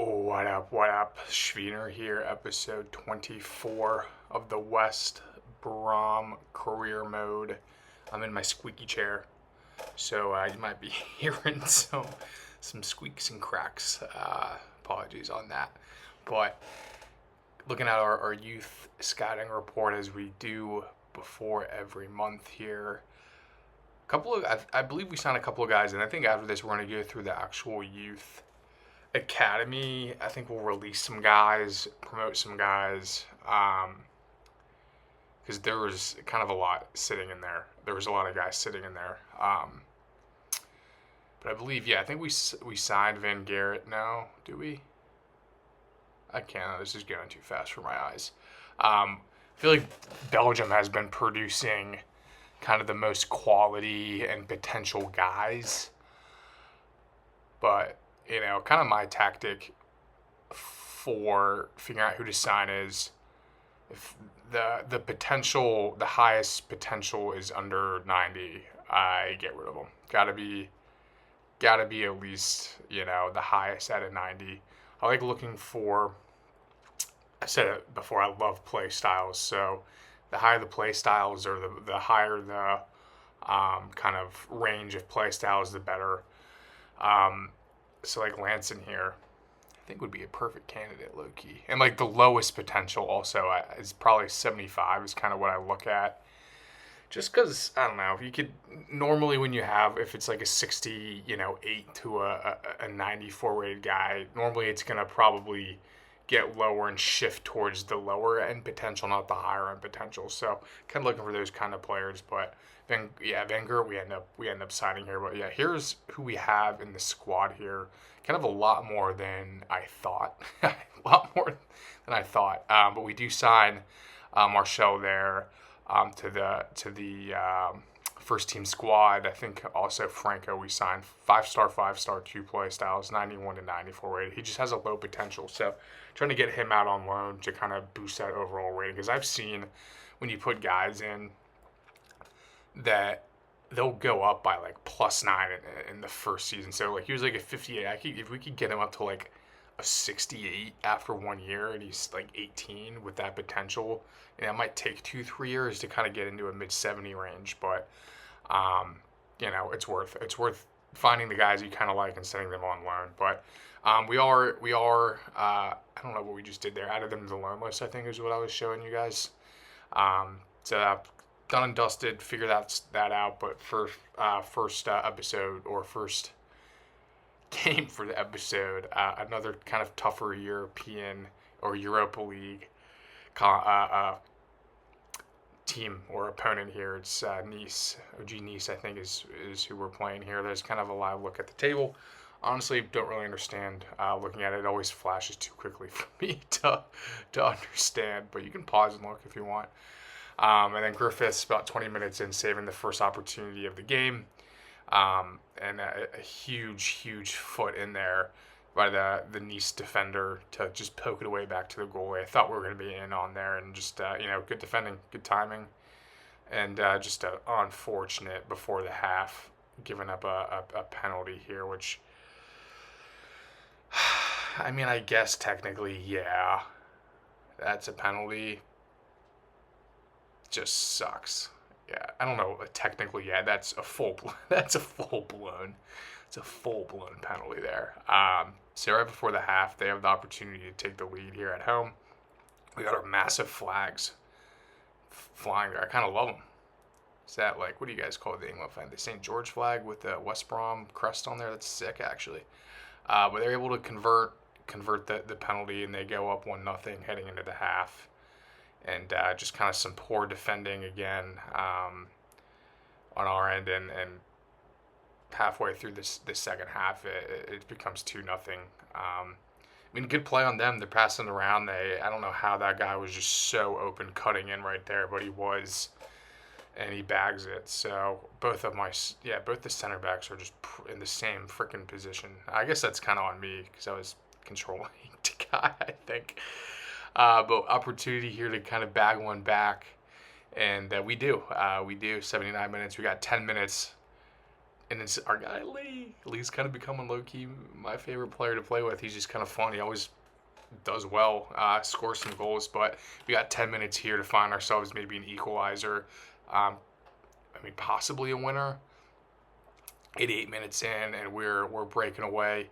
What up, what up? Schwiener here, episode 24 of the West Brom career mode. I'm in my squeaky chair, so you might be hearing some squeaks and cracks. Apologies on that. But looking at our youth scouting report as we do before every month here. I believe we signed a couple of guys, and I think after this we're going to go through the actual youth academy. I think we'll release some guys, promote some guys, because there was kind of a lot sitting in there. There was a lot of guys sitting in there. But I believe, I think we signed Van Garrett now. Do we? I can't. This is going too fast for my eyes. I feel like Belgium has been producing kind of the most quality and potential guys. But kind of my tactic for figuring out who to sign is if the potential, the highest potential is under 90, I get rid of them. Gotta be at least, the highest out of 90. I like looking for, I said it before, I love play styles. So the higher the play styles or the higher the kind of range of play styles, the better. So like Lanson here, I think would be a perfect candidate, low key. And like the lowest potential also is probably 75 is kind of what I look at. Just because, I don't know, if you could, normally when you have, if it's like a 68 to a 94 rated guy, normally it's going to probably get lower and shift towards the lower end potential, not the higher end potential. So kind of looking for those kind of players. But Van Gogh we end up signing here. But here's who we have in the squad here. Kind of a lot more than I thought. A lot more than I thought. But we do sign Marshall there to the first team squad. I think also Franco we signed 5-star, 2 play styles, 91 to 94 rated. He just has a low potential. So trying to get him out on loan to kind of boost that overall rating. Because I've seen when you put guys in that they'll go up by like +9 in the first season. So like he was like a 58. If we could get him up to like a 68 after 1 year and he's like 18 with that potential, and it might take 2-3 years to kind of get into a mid-70 range. But it's worth finding the guys you kind of like and sending them on loan. But we are I don't know what we just did there. Added them to the loan list, I think is what I was showing you guys. So done and dusted. Figure that out. But for first episode or first game for the episode, another kind of tougher European or Europa League team or opponent here. It's Nice. OG Nice, I think, is who we're playing here. There's kind of a live look at the table. Honestly, don't really understand looking at it. It always flashes too quickly for me to understand, but you can pause and look if you want. And then Griffiths, about 20 minutes in, saving the first opportunity of the game. And a huge foot in there by the Nice defender to just poke it away back to the goalie. I thought we were going to be in on there, and just good defending, good timing, and just unfortunate before the half, giving up a penalty here, which I mean, I guess technically, that's a penalty. Just sucks. Yeah, I don't know. Technically, that's a full blown penalty there. So right before the half, they have the opportunity to take the lead here at home. We got our massive flags flying there. I kind of love them. Is that like, what do you guys call the England flag? The St. George flag with the West Brom crest on there. That's sick, actually. But they're able to convert the penalty, and they go up 1-0 heading into the half. And just kind of some poor defending again on our end, and halfway through this second half, it becomes 2-0. I mean, good play on them. They're passing around. I don't know how that guy was just so open, cutting in right there, but he was, and he bags it. So both the center backs are just in the same freaking position. I guess that's kind of on me because I was controlling the guy, I think. But opportunity here to kind of bag one back, and we do. 79 minutes. We got 10 minutes And it's our guy Lee. Lee's kind of becoming low key my favorite player to play with. He's just kind of fun. He always does well, scores some goals. But we got 10 minutes here to find ourselves maybe an equalizer. I mean, possibly a winner. 8 minutes in, and we're breaking away,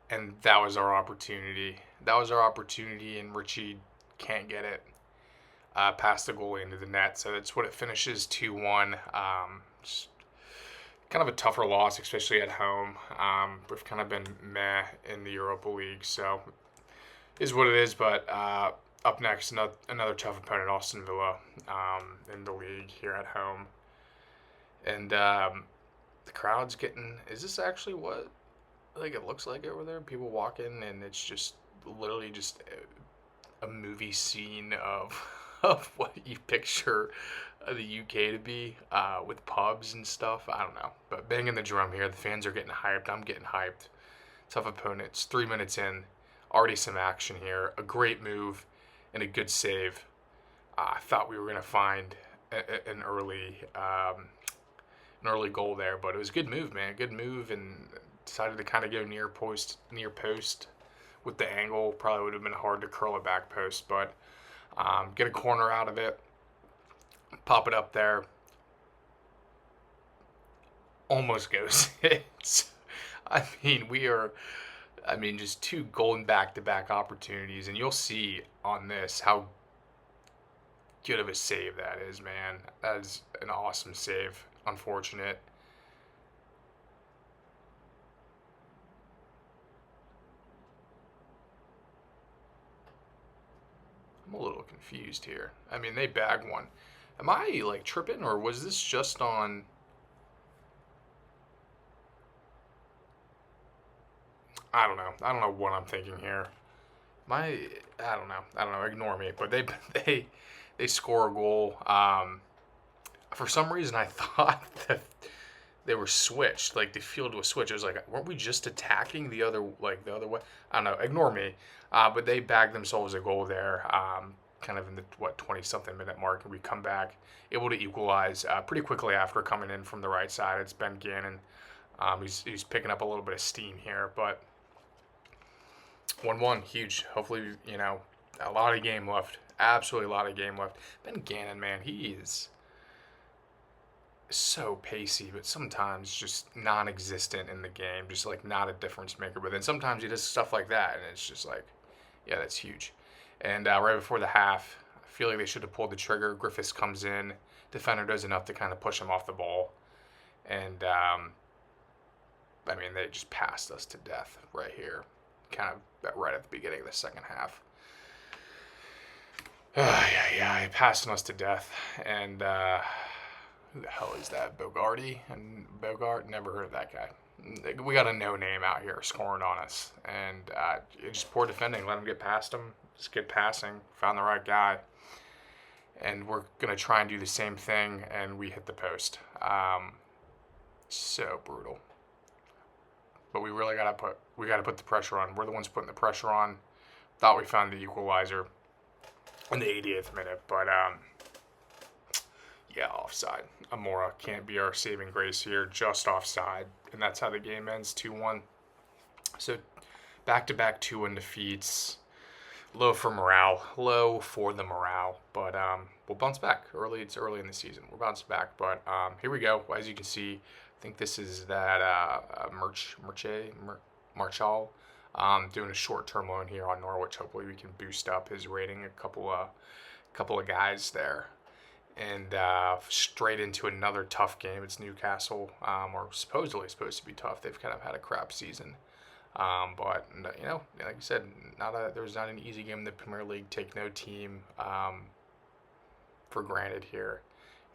and that was our opportunity. That was our opportunity, and Richie can't get it past the goalie into the net. So that's what it finishes 2-1. Just kind of a tougher loss, especially at home. We've kind of been meh in the Europa League, so is what it is. But up next, another tough opponent, Austin Villa, in the league here at home, and the crowd's getting. Is this actually what like it looks like over there? People walking, and it's just literally just a movie scene of of what you picture the UK to be, with pubs and stuff. I don't know, but banging the drum here. The fans are getting hyped. I'm getting hyped. Tough opponents. 3 minutes in, already some action here. A great move and a good save. I thought we were gonna find an early goal there, but it was a good move, man. Good move, and decided to kind of go near post with the angle. Probably would have been hard to curl it back post, but get a corner out of it, pop it up there, almost goes in. I mean, just two golden back-to-back opportunities, and you'll see on this how good of a save that is, man. That is an awesome save. Unfortunate. I'm a little confused here. I mean, they bagged one. Am I like tripping, or was this just on? I don't know. I don't know what I'm thinking here. I don't know. I don't know. Ignore me. But they score a goal. For some reason, I thought that they were switched. Like the field was switched. I was like, weren't we just attacking the other way? I don't know. Ignore me. But they bagged themselves a goal there. Kind of in the 20-something minute mark, and we come back able to equalize pretty quickly after coming in from the right side. It's Ben Gannon. He's picking up a little bit of steam here, but 1-1, huge. Hopefully, a lot of game left. Absolutely a lot of game left. Ben Gannon, man, he is so pacey, but sometimes just non-existent in the game, just like not a difference maker. But then sometimes he does stuff like that, and it's just like, yeah, that's huge. And right before the half, I feel like they should have pulled the trigger. Griffiths comes in, defender does enough to kind of push him off the ball, and they just passed us to death right here, kind of right at the beginning of the second half. Yeah, passing us to death, and who the hell is that? Bogarty? And Bogart? Never heard of that guy. We got a no-name out here scoring on us, and just poor defending. Let him get past him. Just good passing. Found the right guy, and we're gonna try and do the same thing, and we hit the post. So brutal. But we really gotta put the pressure on. We're the ones putting the pressure on. Thought we found the equalizer in the 88th minute, but yeah, offside. Amora can't be our saving grace here. Just offside, and that's how the game ends, 2-1. So back-to-back 2-1 defeats. Low for the morale, but we'll bounce back. It's early in the season. We'll bounce back, but here we go. As you can see, I think this is that Marchal doing a short-term loan here on Norwich. Hopefully, we can boost up his rating. A couple of guys there, and straight into another tough game. It's Newcastle, or supposedly supposed to be tough. They've kind of had a crap season. But like I said, there's not an easy game in the Premier League. Take no team for granted here.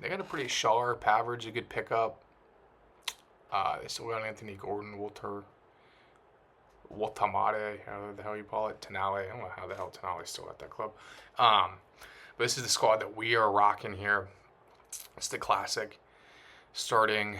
They got a pretty sharp average, a good pickup. They still got Anthony Gordon, Woltamade, how the hell you call it, Tenale. I don't know how the hell Tenale's still at that club. But this is the squad that we are rocking here. It's the classic starting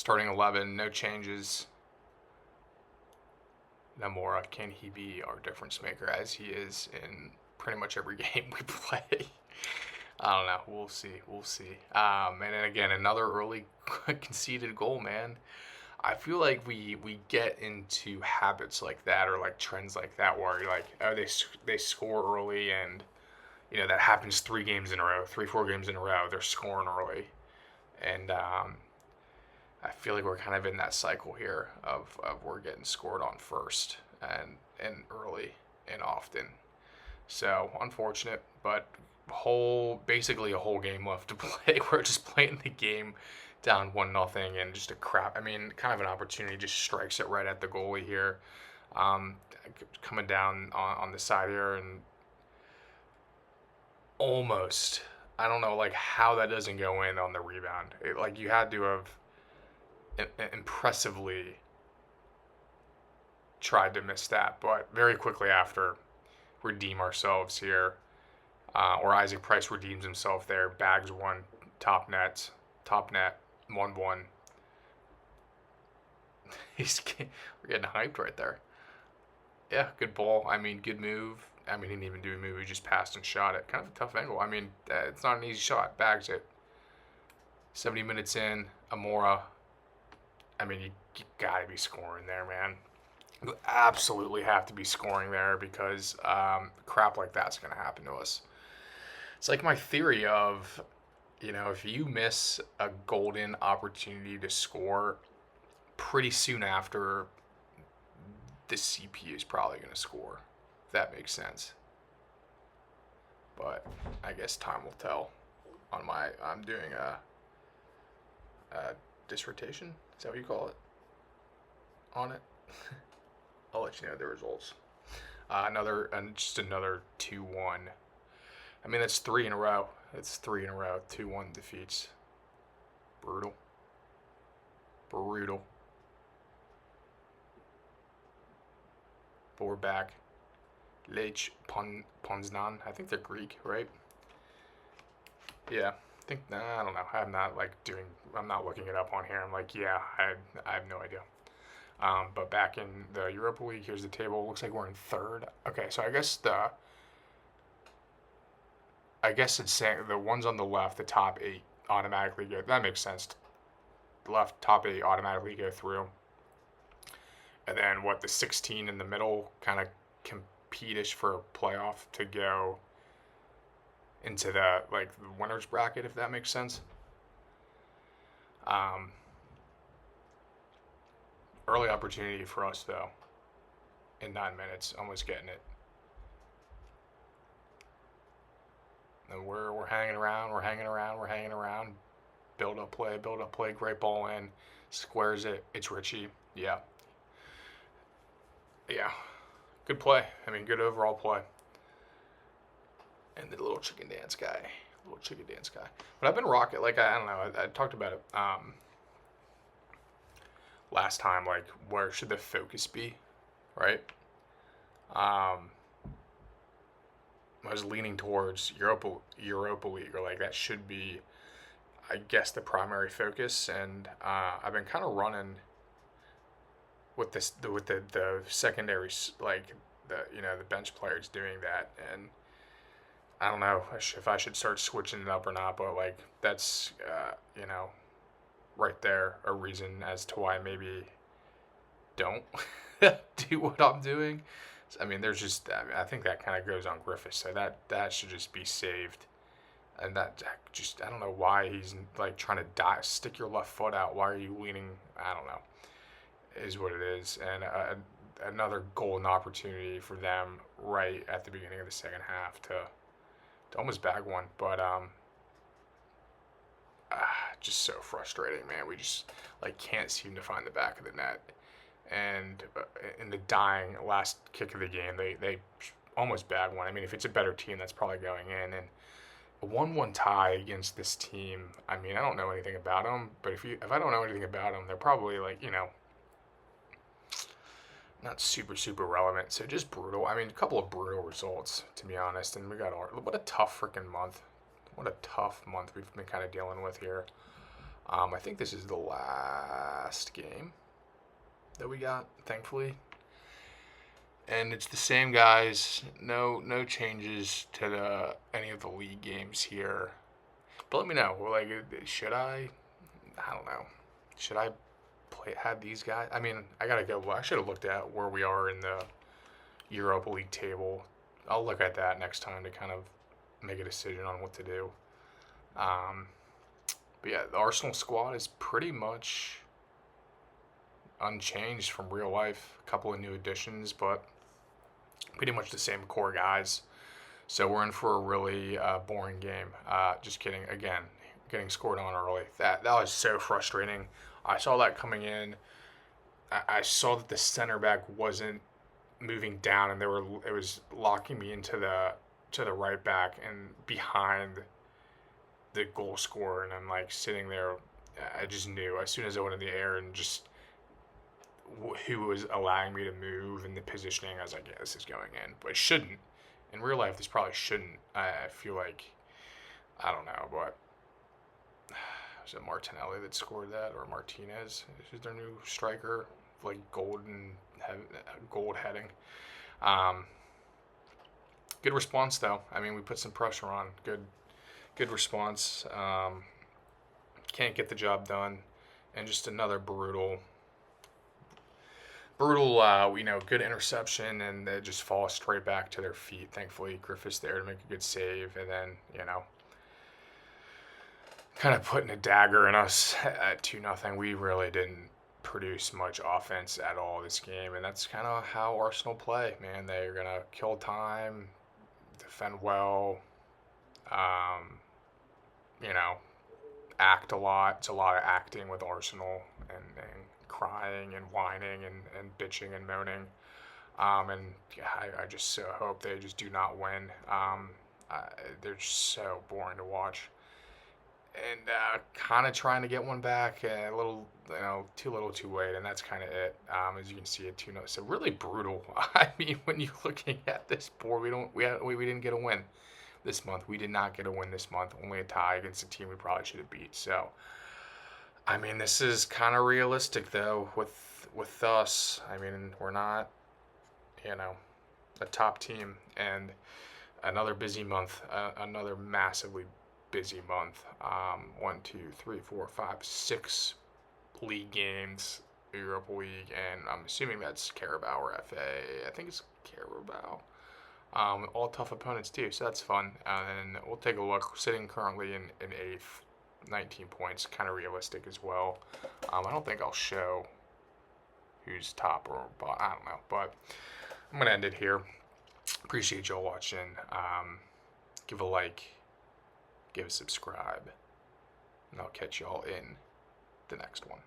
11, no changes. Namora, can he be our difference maker as he is in pretty much every game we play? I don't know. We'll see. We'll see. And then again, another early conceded goal, man. I feel like we get into habits like that or like trends like that where you're like, oh, they score early and that happens 3 games in a row, 3 4 games in a row. They're scoring early, and I feel like we're kind of in that cycle here of we're getting scored on first and early and often. So unfortunate, but basically a whole game left to play. We're just playing the game down 1-0 and just a crap. I mean, kind of an opportunity just strikes it right at the goalie here, um, coming down on the side here and almost. I don't know like how that doesn't go in on the rebound. Like you had to have impressively tried to miss that, but very quickly after redeem ourselves here. Or Isaac Price redeems himself there. Bags one, top net, 1-1. We're getting hyped right there. Yeah, good ball. I mean, good move. I mean, he didn't even do a move. He just passed and shot it. Kind of a tough angle. I mean, it's not an easy shot. Bags it. 70 minutes in, Amora. I mean, you got to be scoring there, man. You absolutely have to be scoring there because crap like that's going to happen to us. It's like my theory of, if you miss a golden opportunity to score, pretty soon after, the CPU is probably going to score. If that makes sense. But I guess time will tell. I'm doing a dissertation. Is that what you call it? On it. I'll let you know the results. Just another 2-1. I mean, that's 3 in a row. It's 3 in a row. 2-1 defeats. Brutal. But we're back. Lech Poznan. I think they're Greek, right? Yeah. I don't know. I'm not looking it up on here. I'm like, yeah, I have no idea. But back in the Europa League, here's the table. Looks like we're in third. Okay, so I guess it's saying the ones on the left, the top 8 automatically go. That makes sense. The left top 8 automatically go through. And then the 16 in the middle kind of compete-ish for a playoff to go into the winner's bracket, if that makes sense. Early opportunity for us though. In 9 minutes, almost getting it. And we're hanging around. Build up play, great ball in, squares it. It's Richie. Yeah. Good play. I mean, good overall play. And the little chicken dance guy. But I've been rocking. I don't know. I talked about it last time. Where should the focus be, right? I was leaning towards Europa League, or that should be, I guess, the primary focus. And I've been kind of running with the secondaries, the bench players doing that, and I don't know if I should start switching it up or not, but that's right there a reason as to why maybe don't do what I'm doing. I mean, I think that kind of goes on Griffiths, so that should just be saved. And that just, I don't know why he's trying to stick your left foot out. Why are you leaning? I don't know. Is what it is. And another golden opportunity for them right at the beginning of the second half to almost bag one. But just so frustrating, man. We just can't seem to find the back of the net. And in the dying last kick of the game, they almost bag one. I mean, if it's a better team, that's probably going in. And a 1-1 tie against this team, I mean, I don't know anything about them, but if I don't know anything about them, they're probably not super relevant. So just brutal. I mean, a couple of brutal results, to be honest. And what a tough freaking month. What a tough month we've been kind of dealing with here. I think this is the last game that we got, thankfully. and it's the same guys. No changes to any of the league games here. But let me know. Like, should I? I don't know. Should I had these guys? I mean, I gotta go. I should have looked at where we are in the Europa League table. I'll look at that next time to kind of make a decision on what to do. But yeah, the Arsenal squad is pretty much unchanged from real life. A couple of new additions, but pretty much the same core guys. So we're in for a really boring game. Just kidding. Again, getting scored on early. That was so frustrating. I saw that coming in. I saw that the center back wasn't moving down, and it was locking me into the right back and behind the goal scorer, and I'm like sitting there. I just knew as soon as I went in the air and just who was allowing me to move and the positioning. I was like, yeah, this is going in, but it shouldn't. In real life, this probably shouldn't. I feel like, I don't know, but was it Martinelli that scored that, or Martinez? Is their new striker, like gold heading. Good response though. I mean, we put some pressure on. Good response. Can't get the job done, and just another brutal. Good interception, and they just fall straight back to their feet. Thankfully, Griffith's there to make a good save, and then kind of putting a dagger in us at 2-0. We really didn't produce much offense at all this game, and that's kind of how Arsenal play, man. They're gonna kill time, defend well, act a lot. It's a lot of acting with Arsenal, and crying and whining and bitching and moaning. And yeah, I just so hope they just do not win. They're just so boring to watch. And kind of trying to get one back, a little, too little, too late, and that's kind of it. As you can see, 2-0. So really brutal. I mean, when you're looking at this board, we didn't get a win this month. We did not get a win this month. Only a tie against a team we probably should have beat. So, I mean, this is kind of realistic though with us. I mean, we're not, a top team, and another busy month, another massively busy month. 1, 2, 3, 4, 5, 6 league games, Europa League, and I'm assuming that's Carabao or FA. I think it's Carabao. All tough opponents too, so that's fun. And we'll take a look. We're sitting currently in 8th, 19 points, kind of realistic as well. I don't think I'll show who's top or bottom. I don't know, but I'm gonna end it here. Appreciate y'all watching. Give a like, give a subscribe, and I'll catch y'all in the next one.